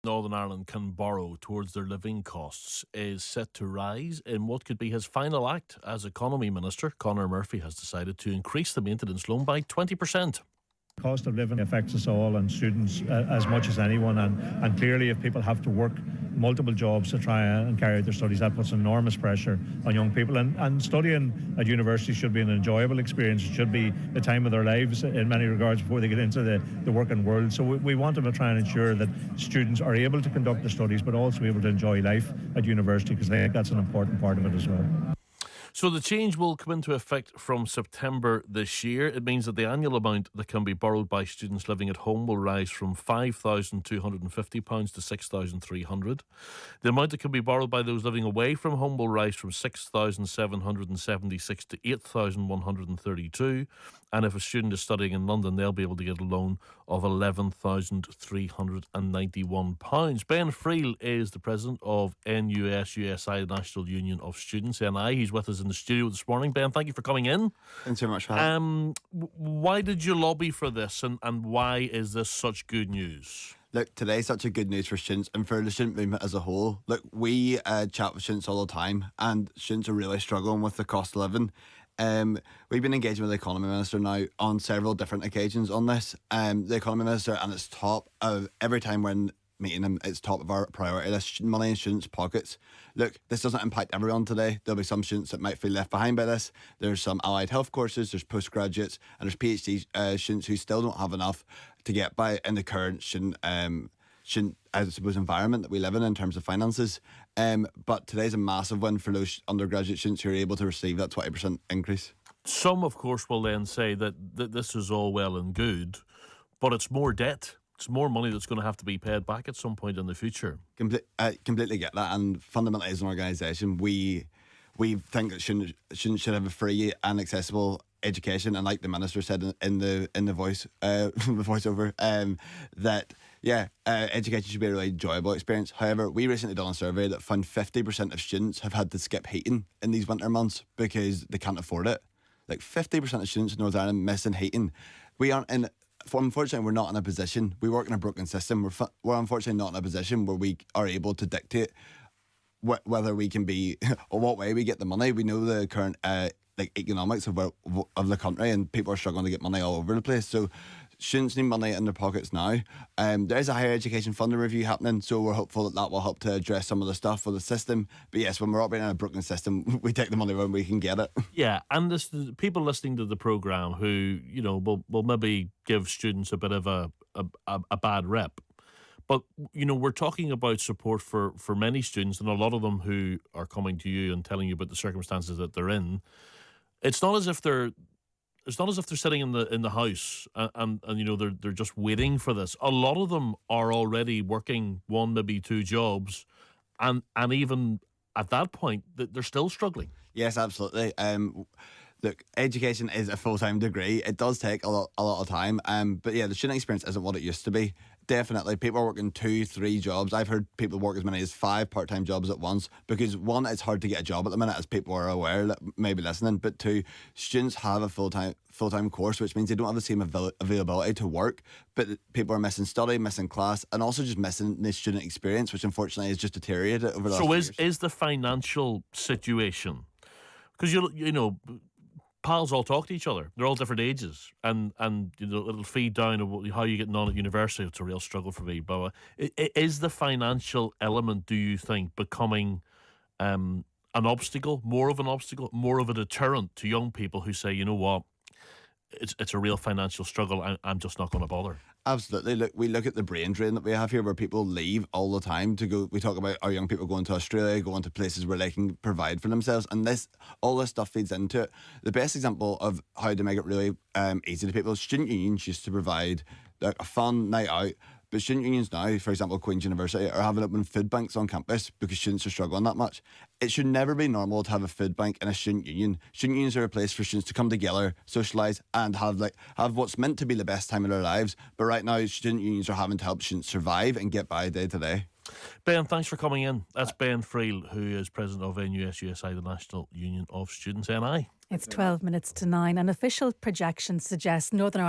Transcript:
Northern Ireland can borrow towards their living costs is set to rise in what could be his final act as Economy Minister. Conor Murphy has decided to increase the maintenance loan by 20%. Cost of living affects us all and students as much as anyone, and clearly if people have to work multiple jobs to try and carry out their studies, that puts enormous pressure on young people, and studying at university should be an enjoyable experience. It should be the time of their lives in many regards before they get into the working world. So we want to try and ensure that students are able to conduct their studies but also able to enjoy life at university, because I think that's an important part of it as well. So the change will come into effect from September this year. It means that the annual amount that can be borrowed by students living at home will rise from £5,250 to £6,300. The amount that can be borrowed by those living away from home will rise from £6,776 to £8,132. And if a student is studying in London, they'll be able to get a loan of £11,391. Ben Friel is the president of NUS-USI, the National Union of Students, NI. He's with us in the studio this morning. Ben, thank you for coming in. Thanks very much for having me. Why did you lobby for this, and why is this such good news? Look, today's such a good news for students and for the student movement as a whole. Look, we chat with students all the time, and students are really struggling with the cost of living. We've been engaging with the Economy Minister now on several different occasions on this. The Economy Minister, and it's top of every time we're in meeting him, it's top of our priority list, money in students' pockets. Look, this doesn't impact everyone today. There'll be some students that might feel left behind by this. There's some allied health courses, there's postgraduates, and there's PhD students who still don't have enough to get by in the current student I suppose, environment that we live in terms of finances. But today's a massive win for those undergraduate students who are able to receive that 20% increase. Some, of course, will then say that this is all well and good, but it's more debt. It's more money that's going to have to be paid back at some point in the future. Completely get that. And fundamentally, as an organisation, we think that students should have a free and accessible education. And like the Minister said in the voiceover, that education should be a really enjoyable experience. However, we recently done a survey that found 50% of students have had to skip heating in these winter months because they can't afford it. Like 50% of students in Northern Ireland missing heating. Unfortunately, we're not in a position. We work in a broken system. We're unfortunately not in a position where we are able to dictate whether we can be or what way we get the money. We know the current economics of the country, and people are struggling to get money all over the place. So students need money in their pockets now. There is a higher education funding review happening, so we're hopeful that will help to address some of the stuff with the system. But yes, when we're operating in a broken system, we take the money when we can get it. Yeah, and the people listening to the programme who, will maybe give students a bit of a bad rep. But, we're talking about support for many students, and a lot of them who are coming to you and telling you about the circumstances that they're in. It's not as if they're sitting in the house and they're just waiting for this. A lot of them are already working one, maybe two jobs, and even at that point they're still struggling. Yes, absolutely. Look, education is a full-time degree. It does take a lot of time. But yeah, the student experience isn't what it used to be. Definitely, people are working 2-3 jobs. I've heard people work as many as 5 part-time jobs at once because, one, it's hard to get a job at the minute, as people are aware, maybe listening. But two, students have a full-time course, which means they don't have the same availability to work. But people are missing study, missing class, and also just missing the student experience, which unfortunately has just deteriorated over the last years. So is the financial situation, because pals all talk to each other. They're all different ages, and it'll feed down how you're getting on at university. It's a real struggle for me. But is the financial element, do you think, becoming an obstacle, more of a deterrent to young people who say, you know what, it's a real financial struggle, I'm just not going to bother? Absolutely. Look, we look at the brain drain that we have here, where people leave all the time to go. We talk about our young people going to Australia, going to places where they can provide for themselves, and all this stuff feeds into it. The best example of how to make it really easy to people, student unions used to provide a fun night out. But student unions now, for example, Queen's University, are having open food banks on campus because students are struggling that much. It should never be normal to have a food bank in a student union. Student unions are a place for students to come together, socialise, and have what's meant to be the best time of their lives. But right now, student unions are having to help students survive and get by day to day. Ben, thanks for coming in. That's Ben Friel, who is president of NUS-USI, the National Union of Students, NI. It's 12 minutes to 9, and official projections suggest Northern